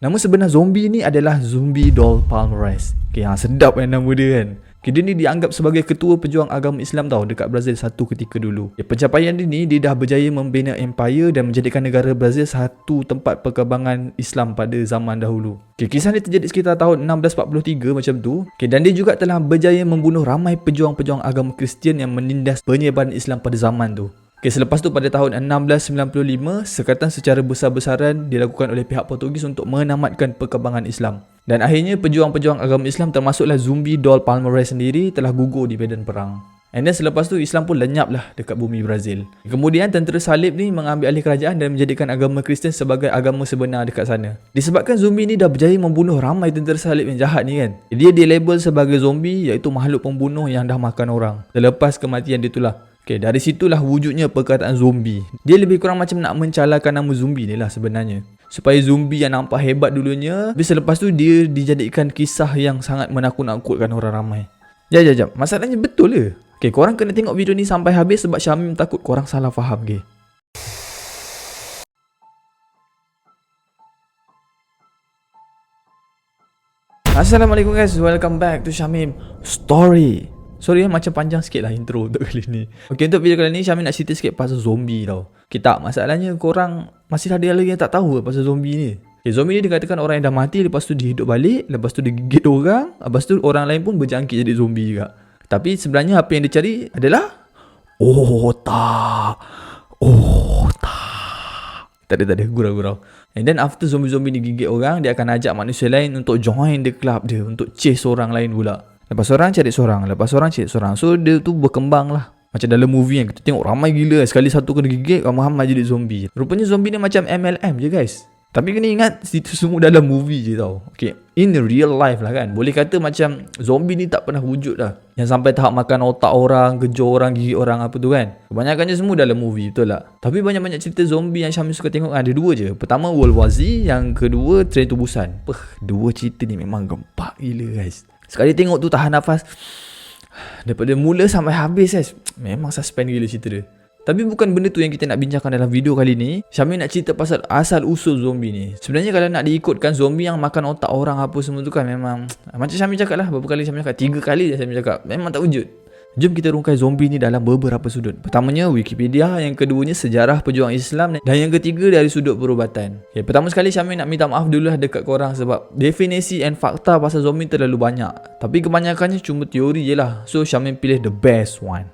Nama sebenar zombie ni adalah Zumbi-Dol Palmares. Okay, sedap kan nama dia kan. Okay, dia ni dianggap sebagai ketua pejuang agama Islam tau dekat Brazil satu ketika dulu. Okay, pencapaian dia ni, dia dah berjaya membina empire dan menjadikan negara Brazil satu tempat perkembangan Islam pada zaman dahulu. Okay, kisah ni terjadi sekitar tahun 1643 macam tu. Okay, dan dia juga telah berjaya membunuh ramai pejuang-pejuang agama Kristian yang menindas penyebaran Islam pada zaman tu. Okay, selepas tu pada tahun 1695, sekatan secara besar-besaran dilakukan oleh pihak Portugis untuk menamatkan perkembangan Islam. Dan akhirnya pejuang-pejuang agama Islam termasuklah Zumbi-Dol Palmares sendiri telah gugur di medan perang. And then selepas tu Islam pun lenyap lah dekat bumi Brazil. Kemudian tentera salib ni mengambil alih kerajaan dan menjadikan agama Kristian sebagai agama sebenar dekat sana. Disebabkan zombie ni dah berjaya membunuh ramai tentera salib yang jahat ni kan. Dia dilabel sebagai zombie, iaitu makhluk pembunuh yang dah makan orang. Selepas kematian dia itulah. Okay, dari situlah wujudnya perkataan zombie. Dia lebih kurang macam nak mencalakan nama zombie ni lah sebenarnya. Supaya zombie yang nampak hebat dulunya, tapi selepas tu dia dijadikan kisah yang sangat menakut-nakutkan orang ramai. Jap. Masalahnya betul ke? Okay, korang kena tengok video ni sampai habis sebab Syamim takut korang salah faham ke. Assalamualaikum guys, welcome back to Syamim Story. Sorry macam panjang sikit lah intro untuk kali ni. Okay, untuk video kali ni Syamim nak cerita sikit pasal zombie tau. Okay, tak, masalahnya korang masih ada lagi yang tak tahu pasal zombie ni. Okay, zombie ni dikatakan orang yang dah mati, lepas tu dia hidup balik, lepas tu dia gigit orang, lepas tu orang lain pun berjangkit jadi zombie juga. Tapi sebenarnya apa yang dia cari adalah otak. Tak ada, gurau-gurau. And then after zombie-zombie ni gigit orang, dia akan ajak manusia lain untuk join the club dia, untuk chase orang lain pula. Lepas orang cari seorang, lepas orang cari seorang. So dia tu berkembang lah. Macam dalam movie yang kita tengok ramai gila. Sekali satu kena gigit, ramai-ramai jadi zombie. Rupanya zombie ni macam MLM je guys. Tapi kena ingat, itu semua dalam movie je tau. Okay, in real life lah kan. Boleh kata macam zombie ni tak pernah wujud lah. Yang sampai tahap makan otak orang, kejar orang, gigit orang apa tu kan. Kebanyakannya semua dalam movie, betul tak? Tapi banyak-banyak cerita zombie yang Syamil suka tengok ada dua je. Pertama World War Z, yang kedua Train to Busan. Dua cerita ni memang gempak gila guys. Sekali tengok tu tahan nafas. Daripada mula sampai habis guys. Memang suspend gila cerita dia. Tapi bukan benda tu yang kita nak bincangkan dalam video kali ni. Syamil nak cerita pasal asal usul zombie ni. Sebenarnya kalau nak diikutkan, zombie yang makan otak orang apa semua tu kan memang, macam Syamil cakap lah, berapa kali Syamil cakap, 3 kali dah Syamil cakap, memang tak wujud. Jom kita rungkai zombie ni dalam beberapa sudut. Pertamanya Wikipedia, yang keduanya sejarah pejuang Islam, dan yang ketiga dari sudut perubatan. Okay, pertama sekali Syamil nak minta maaf dulu lah dekat korang sebab definisi and fakta pasal zombie terlalu banyak. Tapi kebanyakannya cuma teori je lah. So Syamil pilih the best one.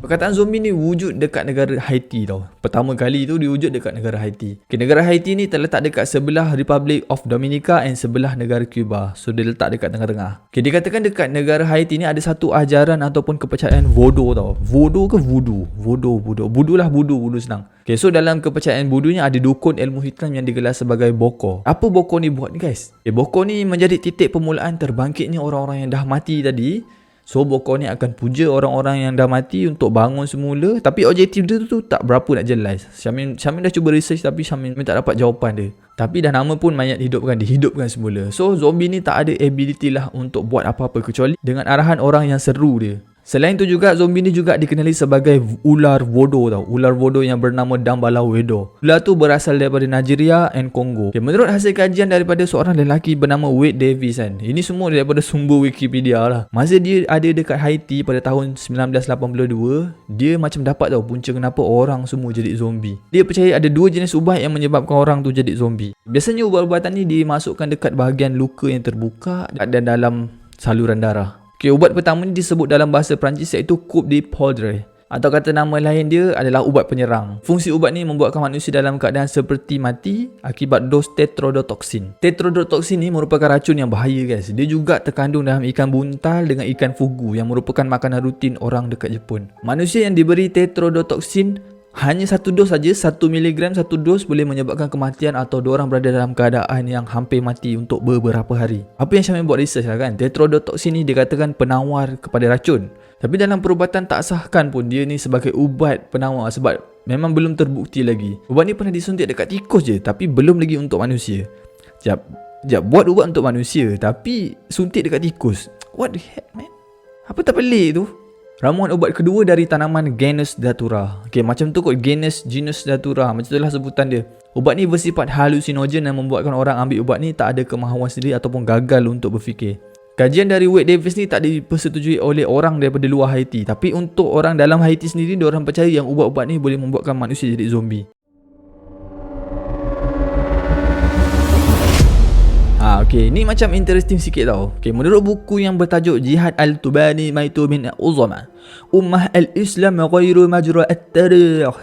Perkataan zombie ni wujud dekat negara Haiti tau. Pertama kali tu dia wujud dekat negara Haiti. Okay, negara Haiti ni terletak dekat sebelah Republic of Dominica and sebelah negara Cuba. So dia letak dekat tengah-tengah. Okay, dikatakan dekat negara Haiti ni ada satu ajaran ataupun kepercayaan voodoo tau. Voodoo ke voodoo? Voodoo lah, voodoo senang. Okay, so dalam kepercayaan voodoo ni ada dukun ilmu hitam yang digelar sebagai boko. Apa boko ni buat ni guys? Okay, boko ni menjadi titik permulaan terbangkitnya orang-orang yang dah mati tadi. So boko ni akan puja orang-orang yang dah mati untuk bangun semula. Tapi objektif dia tu tak berapa nak jelas. Syamil dah cuba research tapi Syamil tak dapat jawapan dia. Tapi dah nama pun mayat hidupkan, dihidupkan semula. So zombie ni tak ada ability lah untuk buat apa-apa kecuali dengan arahan orang yang seru dia. Selain tu juga, zombie ni juga dikenali sebagai ular voodoo tau. Ular voodoo yang bernama Dambalauedo. Ular tu berasal daripada Nigeria and Congo. Okay, menurut hasil kajian daripada seorang lelaki bernama Wade Davis kan. Ini semua daripada sumber Wikipedia lah. Masa dia ada dekat Haiti pada tahun 1982, dia macam dapat tahu punca kenapa orang semua jadi zombie. Dia percaya ada dua jenis ubat yang menyebabkan orang tu jadi zombie. Biasanya ubat-ubatan ni dimasukkan dekat bahagian luka yang terbuka dan dalam saluran darah. Okay, ubat pertama ni disebut dalam bahasa Perancis iaitu Coupe de Poudre, atau kata nama lain dia adalah ubat penyerang. Fungsi ubat ni membuatkan manusia dalam keadaan seperti mati akibat dos tetrodotoxin. Tetrodotoxin ni merupakan racun yang bahaya guys. Dia juga terkandung dalam ikan buntal dengan ikan fugu yang merupakan makanan rutin orang dekat Jepun. Manusia yang diberi tetrodotoxin hanya satu dos saja, 1 mg satu dos boleh menyebabkan kematian atau diorang berada dalam keadaan yang hampir mati untuk beberapa hari. Apa yang Syamil buat research lah kan, tetrodotoxin ni dikatakan penawar kepada racun. Tapi dalam perubatan tak sahkan pun dia ni sebagai ubat penawar sebab memang belum terbukti lagi. Ubat ni pernah disuntik dekat tikus je tapi belum lagi untuk manusia. Sekejap, buat ubat untuk manusia tapi suntik dekat tikus. What the heck man? Apa tak pelik tu? Ramuan ubat kedua dari tanaman genus Datura. Okey, macam tu kot, genus Datura. Macam itulah sebutan dia. Ubat ni bersifat halusinogen dan membuatkan orang ambil ubat ni tak ada kemahuan sendiri ataupun gagal untuk berfikir. Kajian dari Wade Davis ni tak dipersetujui oleh orang daripada luar Haiti. Tapi untuk orang dalam Haiti sendiri, diorang percaya yang ubat-ubat ni boleh membuatkan manusia jadi zombie. Okey, ni macam interesting sikit tau. Okey, menurut buku yang bertajuk Jihad Al-Tubani Maitu min Uzama, Ummah Al-Islam Ghairu Majra At-Tarikh.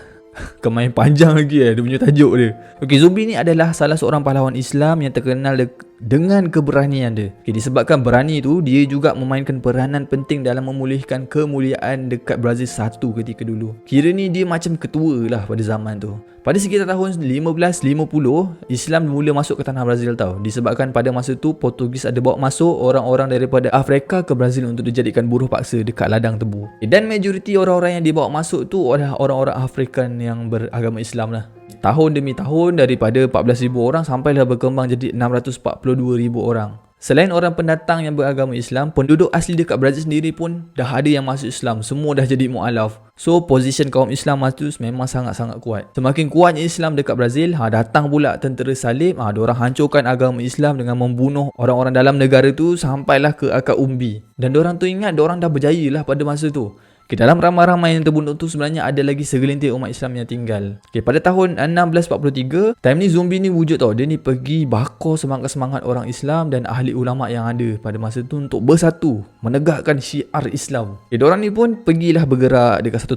Kemain panjang lagi dia punya tajuk dia. Okey, zombie ni adalah salah seorang pahlawan Islam yang terkenal dengan keberanian dia. Okay, disebabkan berani tu, dia juga memainkan peranan penting dalam memulihkan kemuliaan dekat Brazil satu ketika dulu. Kira ni dia macam ketua lah pada zaman tu. Pada sekitar tahun 1550, Islam mula masuk ke tanah Brazil tau. Disebabkan pada masa tu Portugis ada bawa masuk orang-orang daripada Afrika ke Brazil untuk dijadikan buruh paksa dekat ladang tebu. Dan majoriti orang-orang yang dibawa masuk tu adalah orang-orang Afrikan yang beragama Islam lah. Tahun demi tahun, daripada 14,000 orang sampailah berkembang jadi 642,000 orang. Selain orang pendatang yang beragama Islam, penduduk asli dekat Brazil sendiri pun dah ada yang masuk Islam. Semua dah jadi mu'alaf. So, position kaum Islam masa tu memang sangat-sangat kuat. Semakin kuatnya Islam dekat Brazil, datang pula tentera salib. Diorang hancurkan agama Islam dengan membunuh orang-orang dalam negara tu sampailah ke akar umbi. Dan diorang tu ingat diorang dah berjaya lah pada masa tu. Okay, dalam ramai-ramai yang terbunuh tu sebenarnya ada lagi segelintir umat Islam yang tinggal. Okay, pada tahun 1643, time ni zombie ni wujud tau. Dia ni pergi bakar semangat-semangat orang Islam dan ahli ulama yang ada pada masa tu untuk bersatu, menegakkan syiar Islam. Okay, diorang ni pun pergilah bergerak dekat satu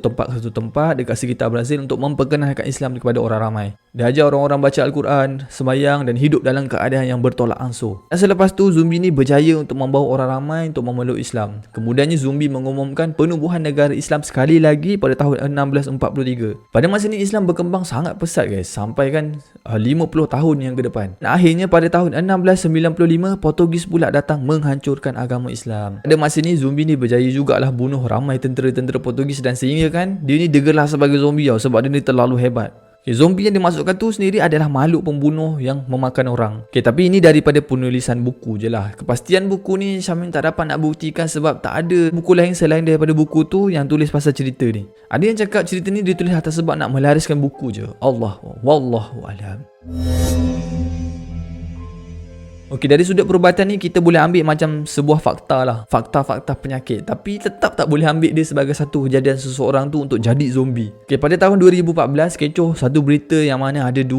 tempat dekat sekitar Brazil untuk memperkenalkan Islam kepada orang ramai. Dia ajar orang-orang baca Al-Quran, sembahyang dan hidup dalam keadaan yang bertolak ansur. Dan selepas tu, zombie ni berjaya untuk membawa orang ramai untuk memeluk Islam. Kemudiannya zombie mengumumkan penubuhan negara Islam sekali lagi pada tahun 1643. Pada masa ni Islam berkembang sangat pesat guys, sampai kan 50 tahun yang ke depan. Dan akhirnya pada tahun 1695 Portugis pula datang menghancurkan agama Islam. Pada masa ni zombie ni berjaya jugalah bunuh ramai tentera-tentera Portugis dan sehingga kan dia ni digelar sebagai zombie tau, sebab dia ni terlalu hebat. Okay, zombie yang dimasukkan tu sendiri adalah makhluk pembunuh yang memakan orang. Okay, tapi ini daripada penulisan buku je lah. Kepastian buku ni Syamim tak dapat nak buktikan sebab tak ada buku lain selain daripada buku tu yang tulis pasal cerita ni. Ada yang cakap cerita ni ditulis atas sebab nak melariskan buku je. Wallahu alam. Okey, dari sudut perubatan ni kita boleh ambil macam sebuah fakta lah. Fakta-fakta penyakit. Tapi tetap tak boleh ambil dia sebagai satu kejadian seseorang tu untuk jadi zombie. Okey, pada tahun 2014 kecoh satu berita yang mana ada 2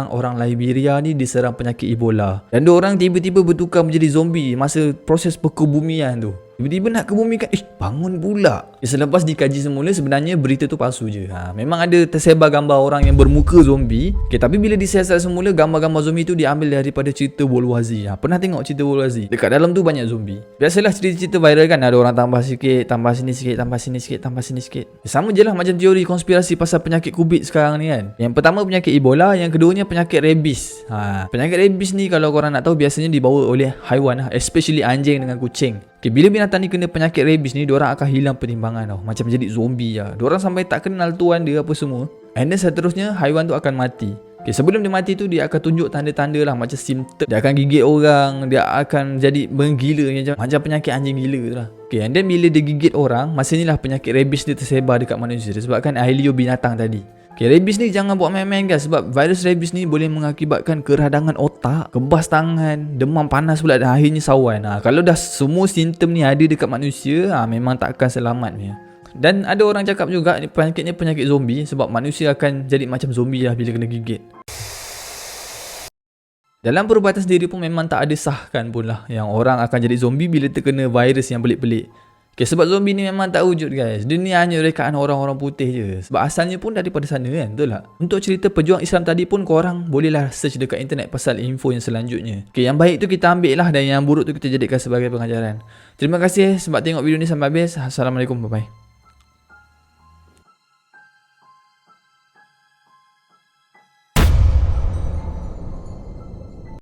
orang Liberia ni diserang penyakit Ebola. Dan 2 orang tiba-tiba bertukar menjadi zombie masa proses perkebumian tu. Tiba-tiba nak kebumikan, bangun pula. Selepas dikaji semula, sebenarnya berita tu palsu je. Memang ada tersebar gambar orang yang bermuka zombie. Tapi bila disiasat semula, gambar-gambar zombie tu diambil daripada cerita World War Z. Pernah tengok cerita World War Z? Dekat dalam tu banyak zombie. Biasalah cerita-cerita viral kan, ada orang tambah sikit, tambah sini sikit, tambah sini sikit, tambah sini sikit. Sama je lah macam teori konspirasi pasal penyakit COVID sekarang ni kan. Yang pertama penyakit Ebola, yang keduanya penyakit rabies. Penyakit rabies ni kalau korang nak tahu biasanya dibawa oleh haiwan, especially anjing dengan kucing. Okay, bila binatang ni kena penyakit rabies ni, diorang akan hilang penimbangan tau. Macam jadi zombie lah. Diorang sampai tak kenal tuan dia apa semua. And then seterusnya, haiwan tu akan mati. Okay, sebelum dia mati tu, dia akan tunjuk tanda-tanda lah macam simptom. Dia akan gigit orang, dia akan jadi menggila macam penyakit anjing gila tu lah. Okay, and then bila dia gigit orang, masa ni lah penyakit rabies ni tersebar dekat manusia. Disebabkan ahilio binatang tadi. Okay, rabies ni jangan buat main-main guys, sebab virus rabies ni boleh mengakibatkan keradangan otak, kebas tangan, demam panas pula dan akhirnya sawan. Kalau dah semua simptom ni ada dekat manusia, memang tak akan selamat punya. Dan ada orang cakap juga penyakitnya penyakit zombie sebab manusia akan jadi macam zombie lah bila kena gigit. Dalam perubatan sendiri pun memang tak ada sahkan pun lah yang orang akan jadi zombie bila terkena virus yang pelik-pelik. Okay, sebab zombie ni memang tak wujud guys. Dia ni hanya rekaan orang-orang putih je. Sebab asalnya pun daripada sana kan, betul tak? Untuk cerita pejuang Islam tadi pun korang bolehlah search dekat internet pasal info yang selanjutnya. Okay, yang baik tu kita ambil lah dan yang buruk tu kita jadikan sebagai pengajaran. Terima kasih sebab tengok video ni sampai habis. Assalamualaikum, bye-bye.